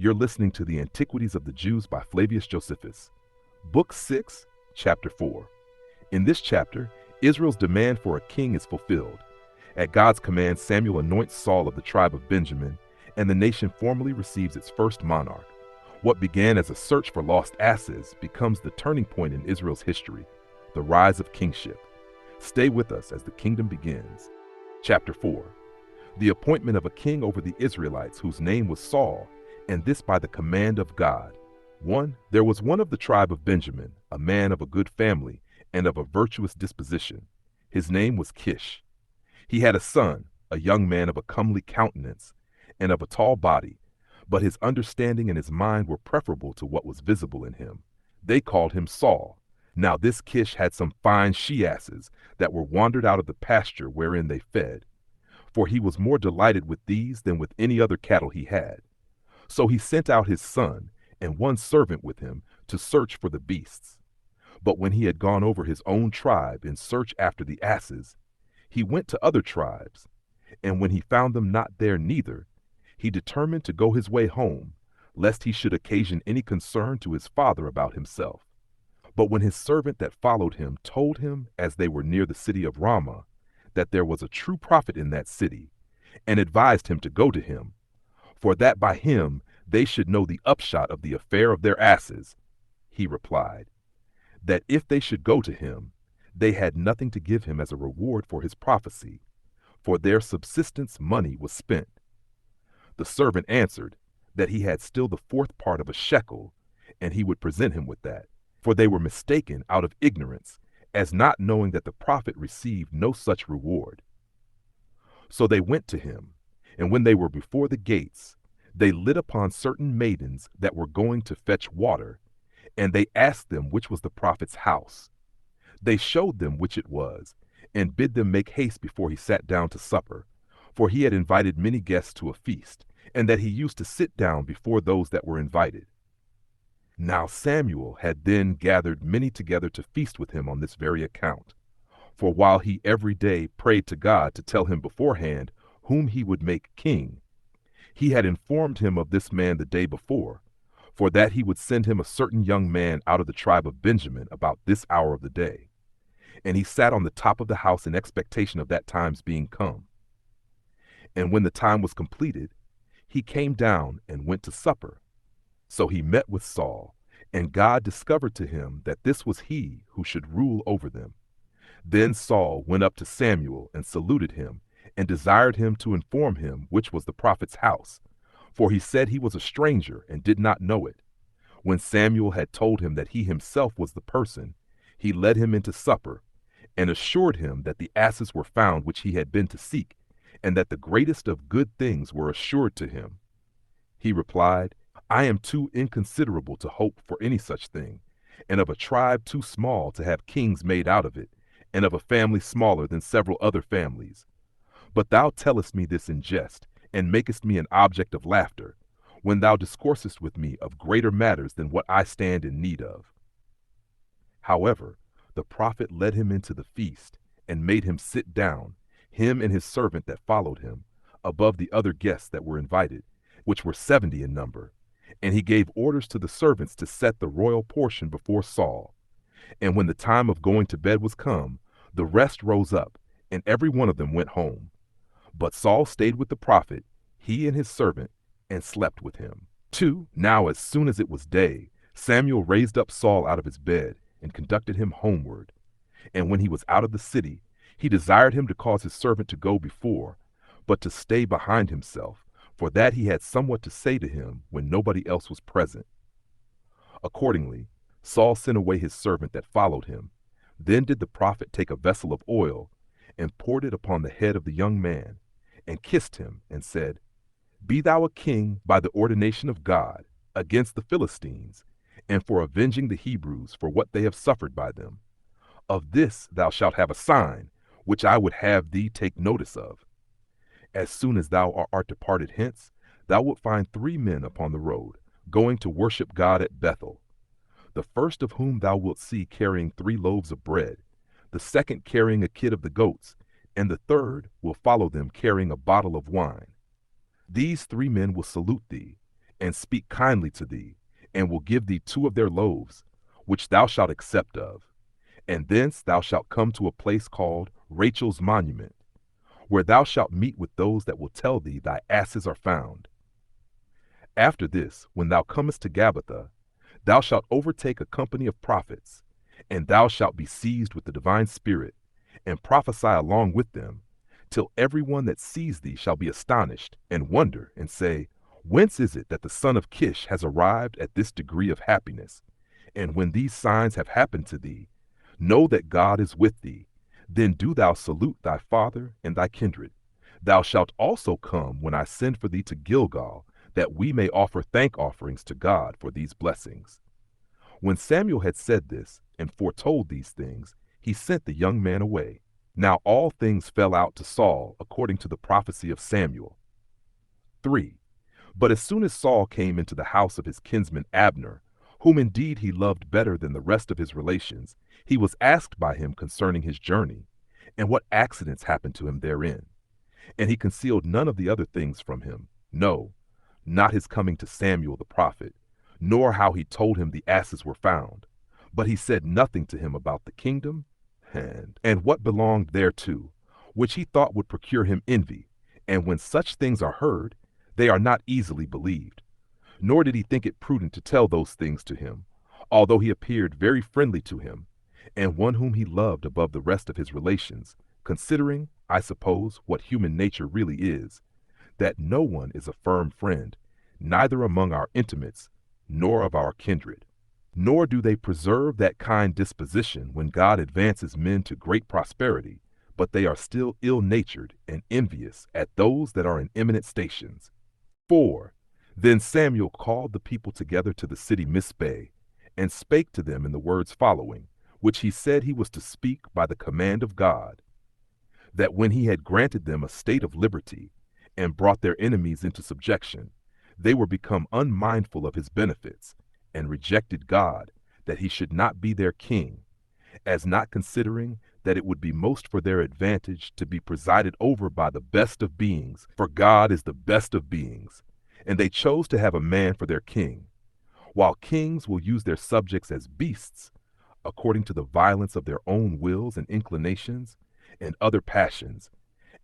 You're listening to the Antiquities of the Jews by Flavius Josephus, Book 6, Chapter 4. In this chapter, Israel's demand for a king is fulfilled. At God's command, Samuel anoints Saul of the tribe of Benjamin, and the nation formally receives its first monarch. What began as a search for lost asses becomes the turning point in Israel's history, the rise of kingship. Stay with us as the kingdom begins. Chapter 4. The appointment of a king over the Israelites whose name was Saul, and this by the command of God. 1. There was one of the tribe of Benjamin, a man of a good family and of a virtuous disposition. His name was Kish. He had a son, a young man of a comely countenance and of a tall body, but his understanding and his mind were preferable to what was visible in him. They called him Saul. Now this Kish had some fine she-asses that were wandered out of the pasture wherein they fed, for he was more delighted with these than with any other cattle he had. So he sent out his son and one servant with him to search for the beasts. But when he had gone over his own tribe in search after the asses, he went to other tribes, and when he found them not there neither, he determined to go his way home, lest he should occasion any concern to his father about himself. But when his servant that followed him told him, as they were near the city of Ramah, that there was a true prophet in that city, and advised him to go to him, for that by him they should know the upshot of the affair of their asses, he replied, that if they should go to him, they had nothing to give him as a reward for his prophecy, for their subsistence money was spent. The servant answered that he had still the fourth part of a shekel, and he would present him with that. For they were mistaken out of ignorance, as not knowing that the prophet received no such reward. So they went to him, and when they were before the gates, they lit upon certain maidens that were going to fetch water, and they asked them which was the prophet's house. They showed them which it was, and bid them make haste before he sat down to supper, for he had invited many guests to a feast, and that he used to sit down before those that were invited. Now Samuel had then gathered many together to feast with him on this very account. For while he every day prayed to God to tell him beforehand whom he would make king, he had informed him of this man the day before, for that he would send him a certain young man out of the tribe of Benjamin about this hour of the day. And he sat on the top of the house in expectation of that time's being come. And when the time was completed, he came down and went to supper. So he met with Saul, and God discovered to him that this was he who should rule over them. Then Saul went up to Samuel and saluted him, and desired him to inform him which was the prophet's house, for he said he was a stranger and did not know it. When Samuel had told him that he himself was the person, he led him into supper, and assured him that the asses were found which he had been to seek, and that the greatest of good things were assured to him. He replied, I am too inconsiderable to hope for any such thing, and of a tribe too small to have kings made out of it, and of a family smaller than several other families. But thou tellest me this in jest, and makest me an object of laughter, when thou discoursest with me of greater matters than what I stand in need of. However, the prophet led him into the feast, and made him sit down, him and his servant that followed him, above the other guests that were invited, which were 70 in number. And he gave orders to the servants to set the royal portion before Saul. And when the time of going to bed was come, the rest rose up, and every one of them went home. But Saul stayed with the prophet, he and his servant, and slept with him. 2. Now as soon as it was day, Samuel raised up Saul out of his bed, and conducted him homeward. And when he was out of the city, he desired him to cause his servant to go before, but to stay behind himself, for that he had somewhat to say to him when nobody else was present. Accordingly, Saul sent away his servant that followed him. Then did the prophet take a vessel of oil, and poured it upon the head of the young man, and kissed him, and said, Be thou a king by the ordination of God, against the Philistines, and for avenging the Hebrews for what they have suffered by them. Of this thou shalt have a sign, which I would have thee take notice of. As soon as thou art departed hence, thou wilt find 3 men upon the road, going to worship God at Bethel. The first of whom thou wilt see carrying 3 loaves of bread, the second carrying a kid of the goats, and the third will follow them carrying a bottle of wine. These 3 men will salute thee, and speak kindly to thee, and will give thee 2 of their loaves, which thou shalt accept of. And thence thou shalt come to a place called Rachel's monument, where thou shalt meet with those that will tell thee thy asses are found. After this, when thou comest to Gabbatha, thou shalt overtake a company of prophets, and thou shalt be seized with the divine spirit, and prophesy along with them, till every one that sees thee shall be astonished, and wonder, and say, Whence is it that the son of Kish has arrived at this degree of happiness? And when these signs have happened to thee, know that God is with thee. Then do thou salute thy father and thy kindred. Thou shalt also come when I send for thee to Gilgal, that we may offer thank offerings to God for these blessings. When Samuel had said this, and foretold these things, he sent the young man away. Now all things fell out to Saul according to the prophecy of Samuel. 3. But as soon as Saul came into the house of his kinsman Abner, whom indeed he loved better than the rest of his relations, he was asked by him concerning his journey, and what accidents happened to him therein. And he concealed none of the other things from him, no, not his coming to Samuel the prophet, nor how he told him the asses were found. But he said nothing to him about the kingdom, and what belonged thereto, which he thought would procure him envy. And when such things are heard, they are not easily believed. Nor did he think it prudent to tell those things to him, although he appeared very friendly to him, and one whom he loved above the rest of his relations, considering, I suppose, what human nature really is, that no one is a firm friend, neither among our intimates, nor of our kindred. Nor do they preserve that kind disposition when God advances men to great prosperity, but they are still ill-natured and envious at those that are in eminent stations. 4. Then Samuel called the people together to the city Mizpeh, and spake to them in the words following, which he said he was to speak by the command of God, that when he had granted them a state of liberty, and brought their enemies into subjection, they were become unmindful of his benefits, and rejected God, that he should not be their king, as not considering that it would be most for their advantage to be presided over by the best of beings, for God is the best of beings. And they chose to have a man for their king, while kings will use their subjects as beasts, according to the violence of their own wills and inclinations, and other passions,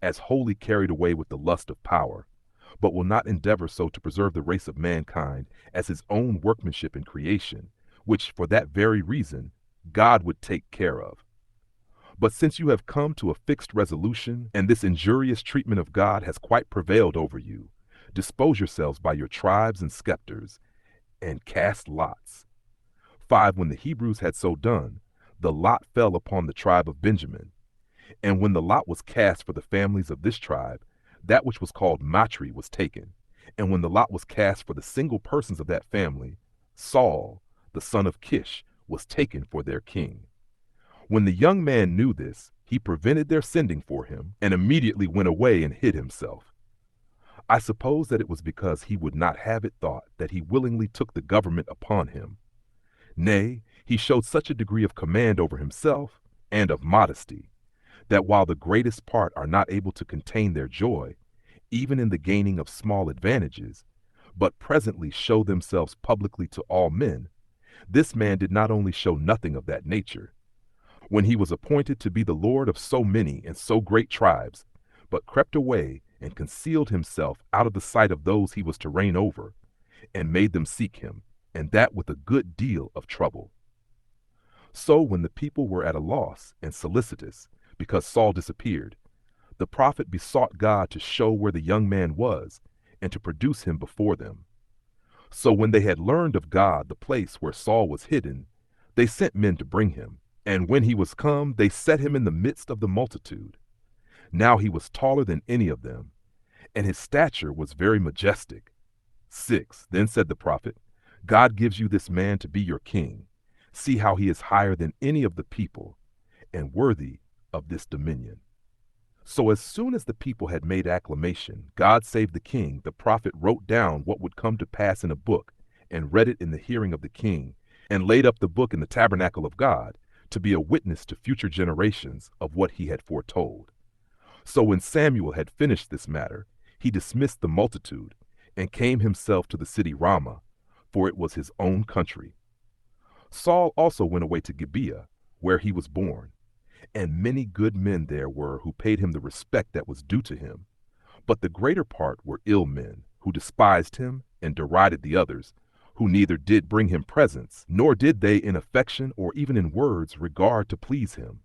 as wholly carried away with the lust of power, but will not endeavor so to preserve the race of mankind as his own workmanship in creation, which for that very reason God would take care of. But since you have come to a fixed resolution, and this injurious treatment of God has quite prevailed over you, dispose yourselves by your tribes and scepters, and cast lots. 5. When the Hebrews had so done, the lot fell upon the tribe of Benjamin. And when the lot was cast for the families of this tribe, that which was called Matri was taken. And when the lot was cast for the single persons of that family, Saul, the son of Kish, was taken for their king. When the young man knew this, he prevented their sending for him, and immediately went away and hid himself. I suppose that it was because he would not have it thought that he willingly took the government upon him. Nay, he showed such a degree of command over himself, and of modesty, that while the greatest part are not able to contain their joy, even in the gaining of small advantages, but presently show themselves publicly to all men, this man did not only show nothing of that nature, when he was appointed to be the lord of so many and so great tribes, but crept away and concealed himself out of the sight of those he was to reign over, and made them seek him, and that with a good deal of trouble. So when the people were at a loss and solicitous, because Saul disappeared, the prophet besought God to show where the young man was, and to produce him before them. So when they had learned of God the place where Saul was hidden, they sent men to bring him. And when he was come, they set him in the midst of the multitude. Now he was taller than any of them, and his stature was very majestic. 6. Then said the prophet, God gives you this man to be your king. See how he is higher than any of the people, and worthy of this dominion. So as soon as the people had made acclamation, God save the king, the prophet wrote down what would come to pass in a book, and read it in the hearing of the king, and laid up the book in the tabernacle of God, to be a witness to future generations of what he had foretold. So when Samuel had finished this matter, he dismissed the multitude, and came himself to the city Ramah, for it was his own country. Saul also went away to Gibeah, where he was born, and many good men there were who paid him the respect that was due to him. But the greater part were ill men, who despised him and derided the others, who neither did bring him presents, nor did they in affection or even in words regard to please him.